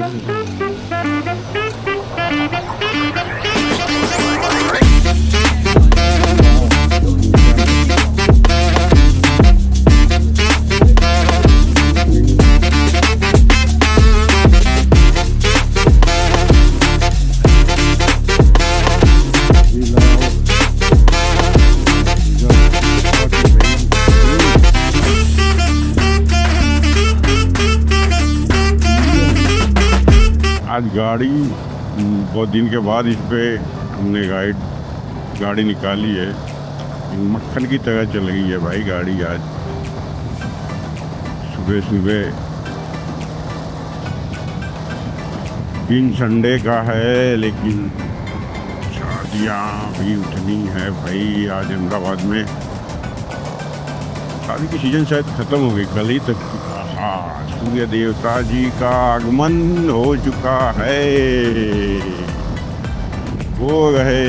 आज गाड़ी बहुत दिन के बाद इस पे हमने गाड़ी निकाली है। मक्खन की तरह चल रही है भाई गाड़ी। आज सुबह सुबह दिन संडे का है, लेकिन शादियाँ भी उतनी है भाई। आज अहमदाबाद में शादी की सीजन शायद ख़त्म हो गई, कल ही तक। हाँ, सूर्य देवता जी का आगमन हो चुका है। हो रहे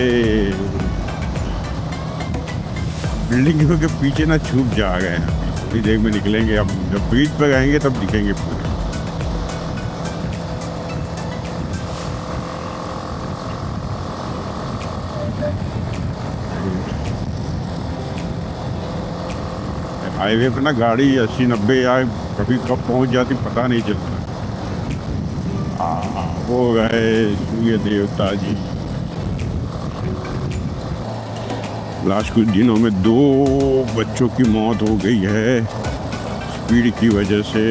बिल्डिंगों के पीछे ना छुप जा गए हैं। थोड़ी देर में निकलेंगे। अब जब ब्रिज पर रहेंगे तब दिखेंगे पूरे। हाईवे पे ना गाड़ी 80-90 या कभी कब पहुंच जाती पता नहीं चलता। वो गए सूर्य देवता जी। लास्ट कुछ दिनों में 2 बच्चों की मौत हो गई है स्पीड की वजह से।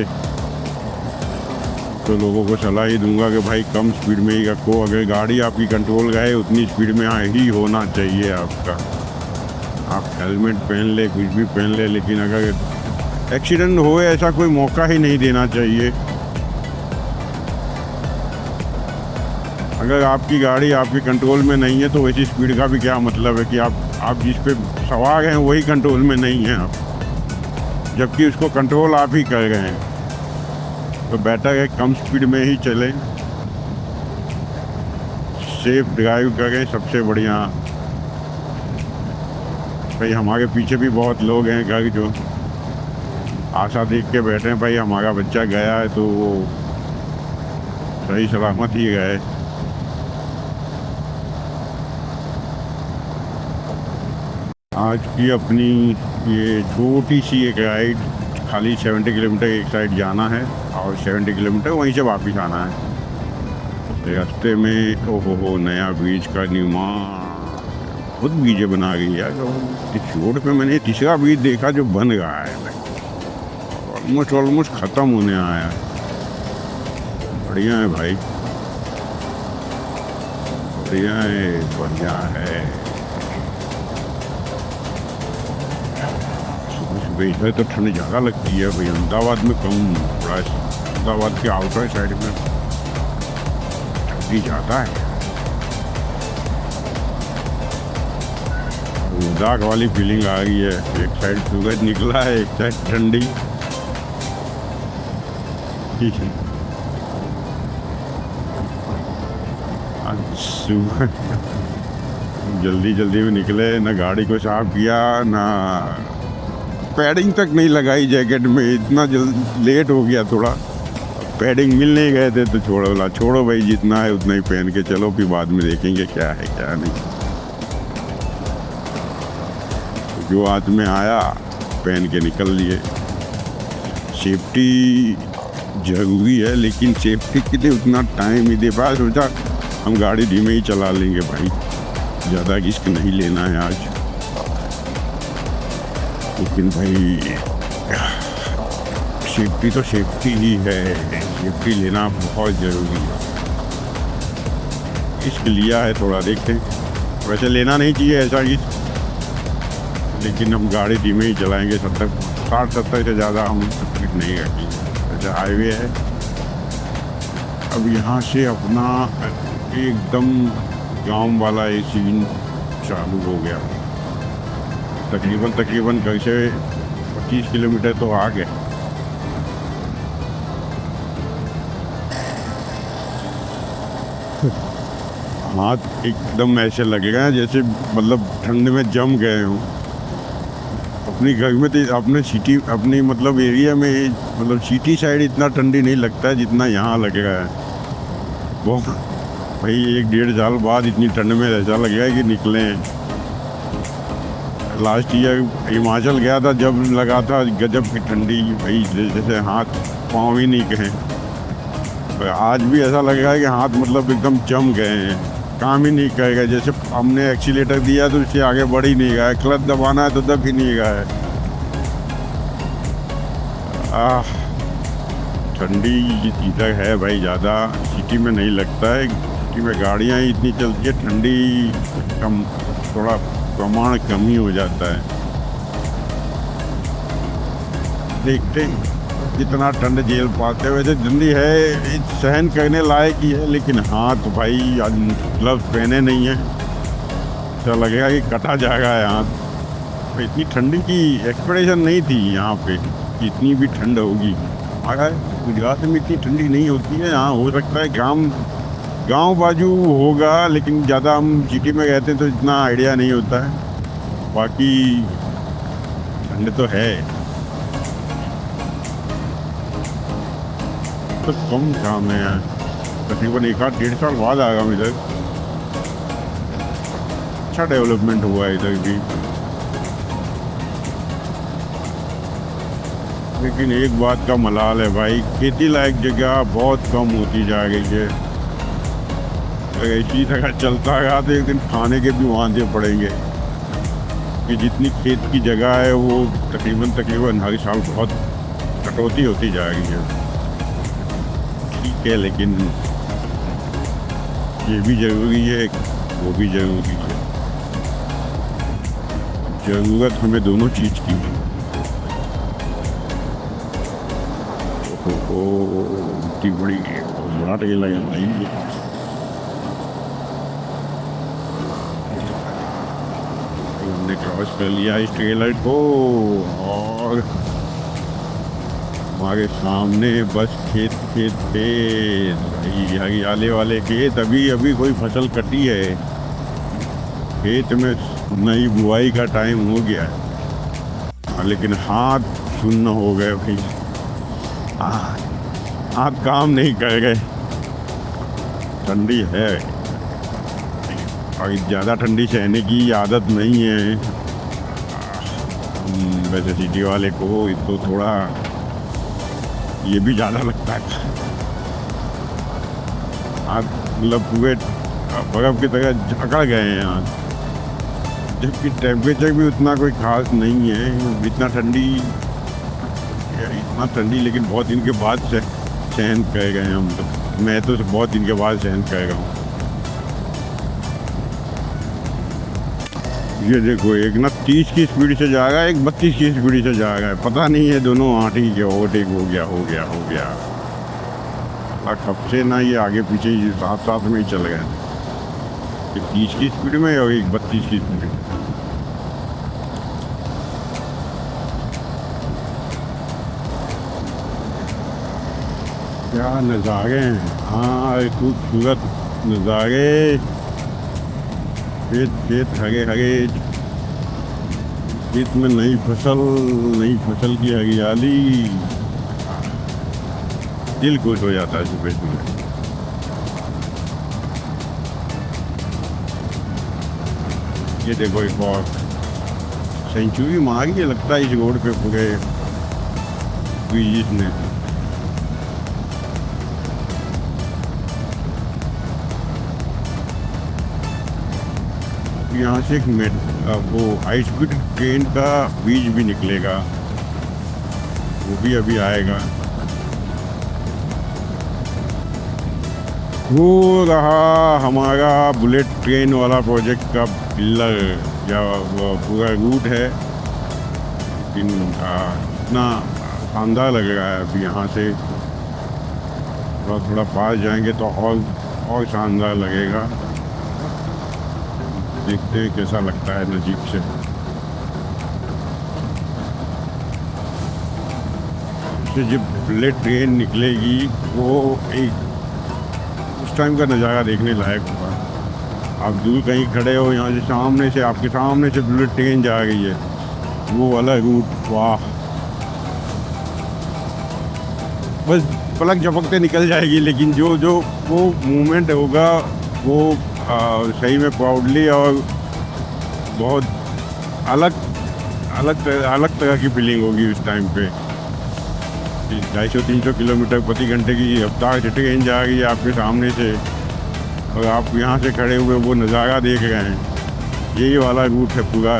तो लोगों को सलाह ही दूंगा कि भाई कम स्पीड में ही रखो। अगर गाड़ी आपकी कंट्रोल गए उतनी स्पीड में ही होना चाहिए आपका। आप हेलमेट पहन ले, कुछ भी पहन ले, लेकिन अगर एक्सीडेंट होए ऐसा कोई मौका ही नहीं देना चाहिए। अगर आपकी गाड़ी आपके कंट्रोल में नहीं है तो वैसी स्पीड का भी क्या मतलब है कि आप जिस पे सवार हैं वही कंट्रोल में नहीं हैं आप, जबकि उसको कंट्रोल आप ही कर रहे हैं। तो बेटर है कम स्पीड में ही चलें, सेफ ड्राइव करें, सबसे बढ़िया। भाई हमारे पीछे भी बहुत लोग हैं घर जो आशा देख के बैठे हैं भाई हमारा बच्चा गया है तो वो सही सलामत ही गए। आज की अपनी ये छोटी सी एक राइड, खाली 70 किलोमीटर एक साइड जाना है और 70 किलोमीटर वहीं से वापस आना है। रास्ते में ओहो नया ब्रिज का निर्माण, खुद ब्रिज बना गई यार। इस रोड पे मैंने तीसरा ब्रिज देखा जो बन रहा है, ऑलमोस्ट ख़त्म होने आया है। बढ़िया है भाई, बढ़िया है, बढ़िया है। सुबह इधर तो ठंड ज़्यादा लगती है भाई, अहमदाबाद में कम। थोड़ा अहमदाबाद के आउटर साइड में ठंडी ज़्यादा है। दाग वाली फीलिंग आ रही है। एक साइड सूरज निकला है, एक साइड ठंडी। ठीक है, जल्दी में निकले, ना गाड़ी को साफ किया, ना पैडिंग तक नहीं लगाई जैकेट में। इतना लेट हो गया थोड़ा। पैडिंग मिल नहीं गए थे तो छोड़ो भाई, जितना है उतना ही पहन के चलो, फिर बाद में देखेंगे क्या है क्या नहीं। जो हाथ में आया पहन के निकल लिए। सेफ्टी ज़रूरी है, लेकिन सेफ्टी के लिए उतना टाइम ही दे पाया। सोचा हम गाड़ी धीमे ही चला लेंगे भाई, ज़्यादा रिस्क नहीं लेना है आज। लेकिन भाई सेफ्टी तो सेफ्टी ही है, सेफ्टी लेना बहुत ज़रूरी है। रिस्क लिया है थोड़ा, देखते हैं। वैसे लेना नहीं चाहिए ऐसा रिस्क, लेकिन हम गाड़ी धीमे ही चलाएंगे। 60-70 से ज़्यादा हम स्पीड नहीं रखेंगे। अच्छा हाईवे है। अब यहाँ से अपना एकदम गांव वाला ये सीन चालू हो गया। तकरीबन घर से 25 किलोमीटर तो आ गए। हाथ एकदम ऐसे लगेगा जैसे मतलब ठंड में जम गए हों। अपनी घर में तो अपने मतलब एरिया में मतलब सिटी साइड इतना ठंडी नहीं लगता है जितना यहाँ लग रहा है। वो भाई 1-1.5 साल बाद इतनी ठंड में ऐसा लगेगा कि निकले हैं। लास्ट ईयर हिमाचल गया था, जब लगा था गजब की ठंडी, भाई जैसे हाथ पाँव ही नहीं गए। आज भी ऐसा लगेगा कि हाथ मतलब एकदम जम गए हैं, काम ही नहीं करेगा। जैसे हमने एक्सीलेटर दिया तो उससे आगे बढ़ ही नहीं गया, क्लच दबाना है तो दब ही नहीं गया है। ठंडी इधर है भाई ज़्यादा, सिटी में नहीं लगता है। सिटी में गाड़ियाँ ही इतनी चलती है, ठंडी कम, थोड़ा प्रमाण कम ही हो जाता है। देखते जितना ठंड झेल पाते, वैसे ठंडी है सहन करने लायक ही है, लेकिन हाथ भाई ग्लव्स पहने नहीं है, ऐसा लगेगा कि कटा जाएगा हाथ। इतनी ठंडी की एक्सपेक्टेशन नहीं थी यहाँ पे, इतनी भी ठंड होगी। अगर गुजरात में इतनी ठंडी नहीं होती है, यहाँ हो सकता है गांव बाजू होगा, लेकिन ज़्यादा हम सिटी में रहते हैं तो इतना आइडिया नहीं होता है। बाकी ठंड तो है, तो कम काम है यार। तकरीबन 1-1.5 साल बाद आएगा इधर। अच्छा डेवलपमेंट हुआ है इधर भी, लेकिन एक बात का मलाल है भाई, खेती लायक जगह बहुत कम होती जा रही है। अगर इसी तरह चलता रहा तो एक दिन खाने के भी वांदे पड़ेंगे, कि जितनी खेत की जगह है वो तकरीबन हर साल बहुत कटौती होती जा रही है। ठीक है, लेकिन ये भी ज़रूरी है, वो भी ज़रूरी है। ज़रूरत हमें दोनों चीज़ की है। इतनी बड़ी बड़ा टेल है भाई। हमने क्रॉस कर लिया इस ट्रेलर को, और हमारे सामने बस खेत भाई, हरियाले वाले खेत। अभी कोई फसल कटी है, खेत में नई बुआई का टाइम हो गया है, लेकिन हाथ सुन्न हो गए भाई, हाथ काम नहीं कर गए। ठंडी है और ज़्यादा ठंडी सहने की आदत नहीं है वैसे सिटी वाले को, तो थोड़ा ये भी ज़्यादा लगता है। हाथ मतलब पूरे बर्फ़ की तरह जकड़ गए हैं यहाँ, जबकि टेम्परेचर भी उतना कोई ख़ास नहीं है। इतना ठंडी लेकिन बहुत दिन के बाद से सहन कर गए हम तो। मैं तो बहुत दिन के बाद सहन कर रहा हूँ। ये देखो, एक ना 30 की स्पीड से जा रहा है, एक 32 की स्पीड से जा रहा है। पता नहीं है दोनों आँटी के ओवरटेक हो गया। और कब से ना ये आगे पीछे साथ में ही चल गए, एक 30 की स्पीड में और एक 32 की स्पीड में। क्या नज़ारे हैं, हाँ खूबसूरत नज़ारे। खेत हरे खेत में नई फसल की हरियाली, दिल खुश हो जाता है सुबह सुबह। ये देखो, एक और सेंचुरी मारी है लगता है इस रोड पे पूरे ब्रिज ने। यहाँ से एक वो हाई स्पीड ट्रेन का बीज भी निकलेगा, वो भी अभी आएगा। वो रहा हमारा बुलेट ट्रेन वाला प्रोजेक्ट का पिलर या पूरा रूट है, लेकिन इतना शानदार लग रहा है। अभी यहाँ से थोड़ा पास जाएंगे तो और शानदार लगेगा। देखते हैं कैसा लगता है नज़दीक से। तो जब बुलेट ट्रेन निकलेगी वो एक उस टाइम का नज़ारा देखने लायक होगा। आप दूर कहीं खड़े हो, यहाँ से आपके सामने से बुलेट ट्रेन जा रही है, वो वाला रूट, वाह, बस पलक झपकते निकल जाएगी। लेकिन जो वो मूवमेंट होगा वो सही में प्राउडली और बहुत अलग अलग तरह की फीलिंग होगी उस टाइम पे। 250-300 किलोमीटर प्रति घंटे की रफ्तार से ट्रेन जा रही है आपके सामने से और आप यहाँ से खड़े हुए वो नज़ारा देख रहे हैं। यही वाला रूट है पूरा।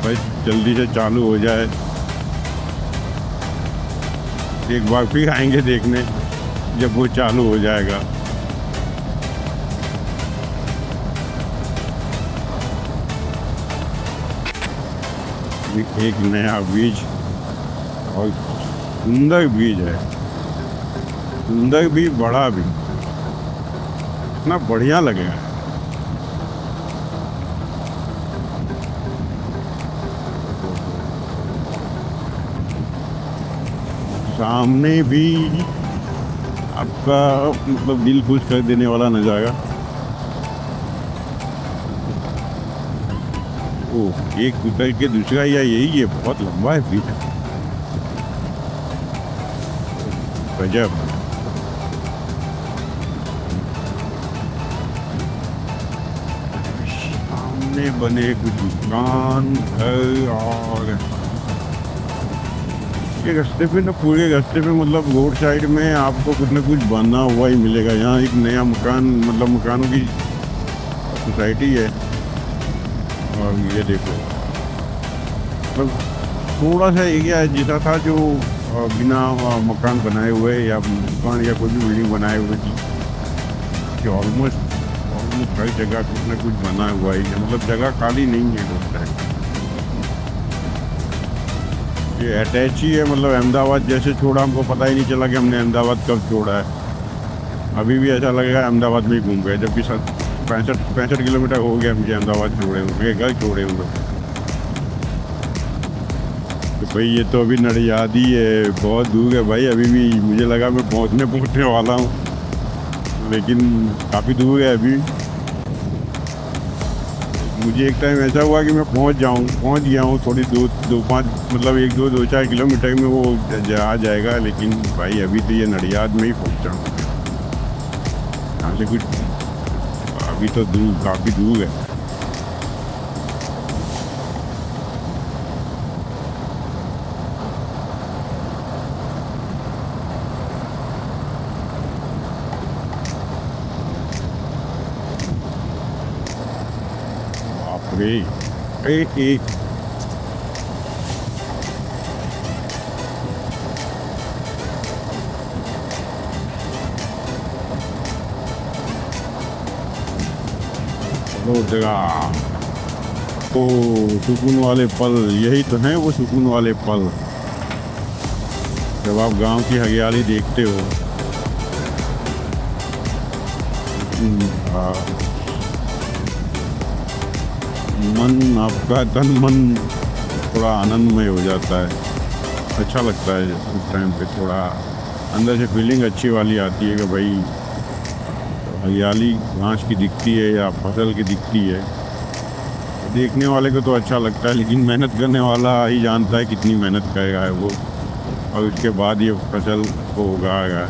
बस जल्दी से चालू हो जाए। एक बार फिर आएंगे देखने जब वो चालू हो जाएगा। एक नया बीज और सुंदर बीज है, सुंदर भी बड़ा भी, इतना बढ़िया लगेगा। सामने भी आपका मतलब दिल खुश कर देने वाला नज़ारा। ओह, एक उतर के दूसरा या यही है, बहुत लंबा है बीच। गजब। सामने बने कुछ दुकान घर और ये रास्ते पे ना, पूरे रास्ते पे मतलब रोड साइड में आपको कुछ ना कुछ बना हुआ ही मिलेगा। यहाँ एक नया मकान मतलब मकानों की सोसाइटी है और ये देखो मतलब थोड़ा सा एरिया है जैसा था जो बिना मकान बनाए हुए या मकान या कोई भी बिल्डिंग बनाए हुए थी कि ऑलमोस्ट हर जगह कुछ ना कुछ बना हुआ ही है। मतलब जगह खाली नहीं है रोड साइड। ये अटैच ही है, मतलब अहमदाबाद जैसे छोड़ा हमको पता ही नहीं चला कि हमने अहमदाबाद कब छोड़ा है। अभी भी ऐसा लगेगा अहमदाबाद में ही घूम गए, जबकि 65 किलोमीटर हो गया मुझे अहमदाबाद छोड़े हुए, घर छोड़े हुए। तो भाई ये तो अभी नडियादी है, बहुत दूर है भाई। अभी भी मुझे लगा मैं पहुंचने वाला हूँ, लेकिन काफ़ी दूर है अभी। मुझे एक टाइम ऐसा हुआ कि मैं पहुंच गया हूँ थोड़ी 2-5 मतलब 1-2-4 किलोमीटर में वो आ जाएगा। लेकिन भाई अभी तो ये नडियाद में ही पहुंचा हूँ। यहाँ से कुछ अभी तो काफ़ी दूर है। बाप रे, एक जगह तो सुकून वाले पल, यही तो हैं वो सुकून वाले पल जब आप गांव की हरियाली देखते हो। मन आपका तन मन थोड़ा आनंदमय हो जाता है। अच्छा लगता है उस टाइम पे, थोड़ा अंदर से फीलिंग अच्छी वाली आती है कि भाई हरियाली घास की दिखती है या फसल की दिखती है। देखने वाले को तो अच्छा लगता है, लेकिन मेहनत करने वाला ही जानता है कितनी मेहनत करेगा है वो, और उसके बाद ये फसल को उगाएगा।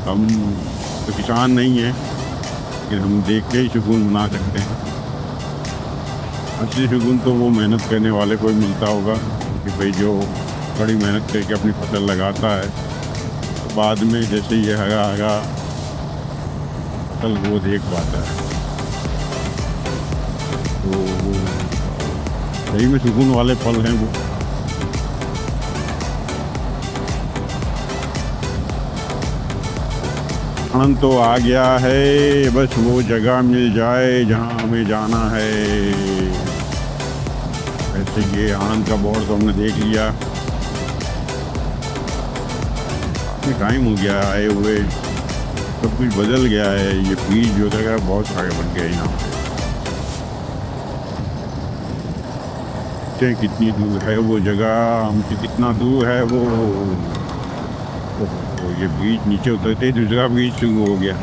हम तो किसान नहीं हैं, लेकिन हम देख के ही सुकून मना सकते हैं। असली सुकून तो वो मेहनत करने वाले को ही मिलता होगा कि भाई जो बड़ी मेहनत करके अपनी फसल लगाता है, तो बाद में जैसे ये हरा हरा फसल वो देख पाता है, तो वो सही में सुकून वाले पल हैं वो। आनंद तो आ गया है, बस वो जगह मिल जाए जहाँ हमें जाना है। वैसे ये आनंद का बोर्ड तो हमने देख लिया। टाइम हो गया आए हुए, सब कुछ बदल गया है। ये ब्रिज जो था बहुत सारे बन गए यहाँ पे। कितनी दूर है वो जगह, हमसे कितना दूर है वो। तो ये ब्रिज नीचे उतरते ही दूसरा ब्रिज शुरू हो गया।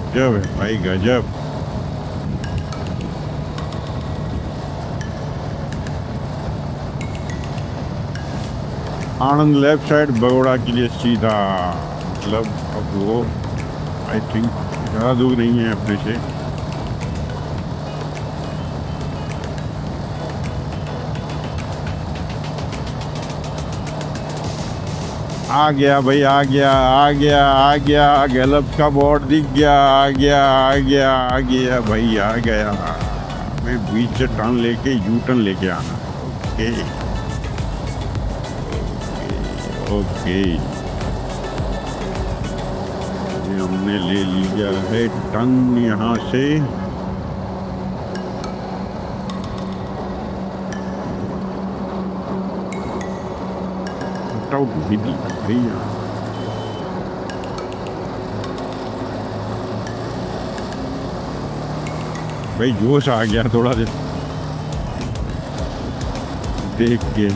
गजब है भाई, गजब। आनंद लेफ्ट साइड, बगोड़ा के लिए सीधा। मतलब अब वो आई थिंक ज़्यादा दूर नहीं है अपने से। आ गया भाई, आ गया आ गया आ गया, गैलप का बोर्ड दिख गया, आ गया आ गया आ गया भाई, आ गया। मैं बीच से टर्न लेके यू टर्न लेके आना। ओके ओके, हमने ले लिया है टर्न यहाँ से। भैया भाई जोश आ गया थोड़ा देख के,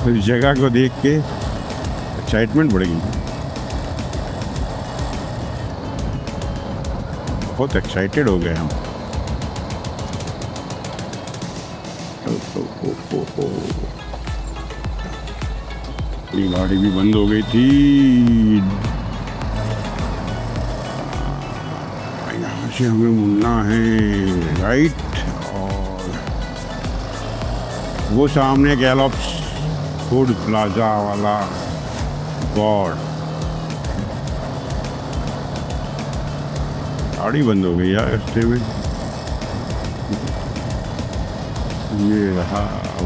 उस जगह को देख के एक्साइटमेंट बढ़ गई। बहुत एक्साइटेड हो गए हम। ये गाड़ी भी बंद हो गई थी। यहाँ से हमें मुड़ना है राइट, और वो सामने गैलप्स फूड प्लाजा वाला बोर्ड। गाड़ी बंद हो गई यार रास्ते में। ये रहा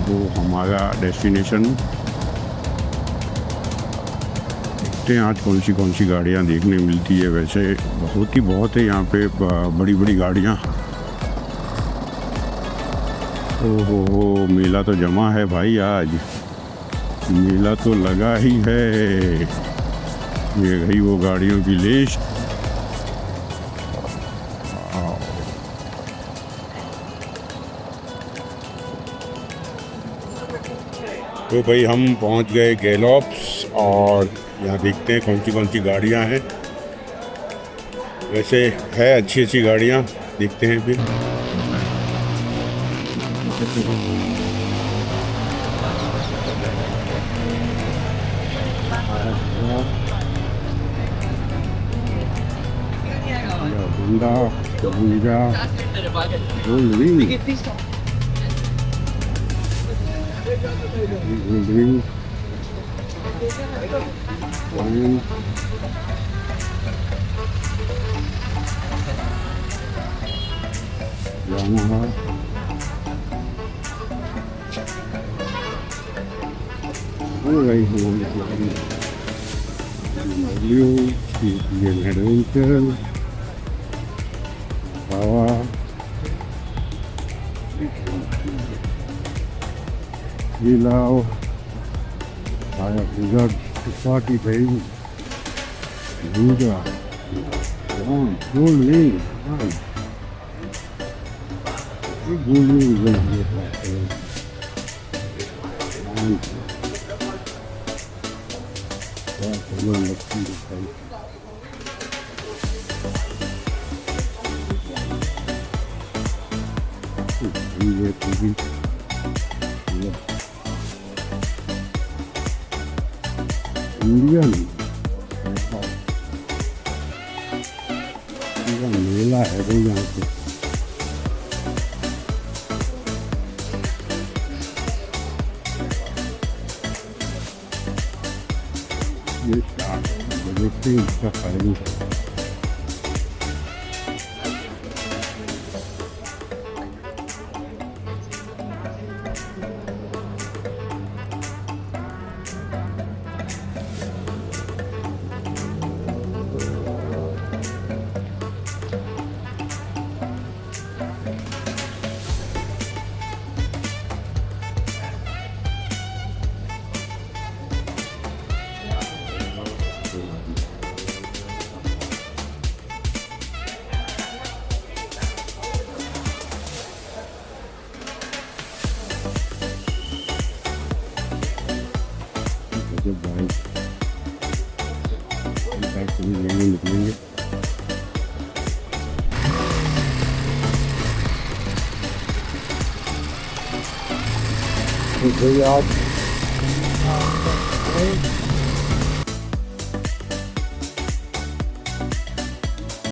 वो हमारा डेस्टिनेशन। देखते हैं आज कौन सी गाड़ियाँ देखने मिलती है। वैसे बहुत है यहाँ पे बड़ी बड़ी गाड़ियाँ। ओहो, मेला तो जमा है भाई, आज मेला तो लगा ही है। ये गई वो गाड़ियों की लिस्ट। तो भाई हम पहुंच गए गैलप्स, और यहाँ देखते हैं कौन सी गाड़ियाँ हैं। वैसे है अच्छी गाड़ियाँ, देखते हैं फिर। Gilao, saya juga seperti ini. Juga, guling, guling lagi. Indian मेला है भाई यहाँ पे। ये देखते हैं इसका फायदा। जब बाइक से निकलेंगे। तो भाई आप भाई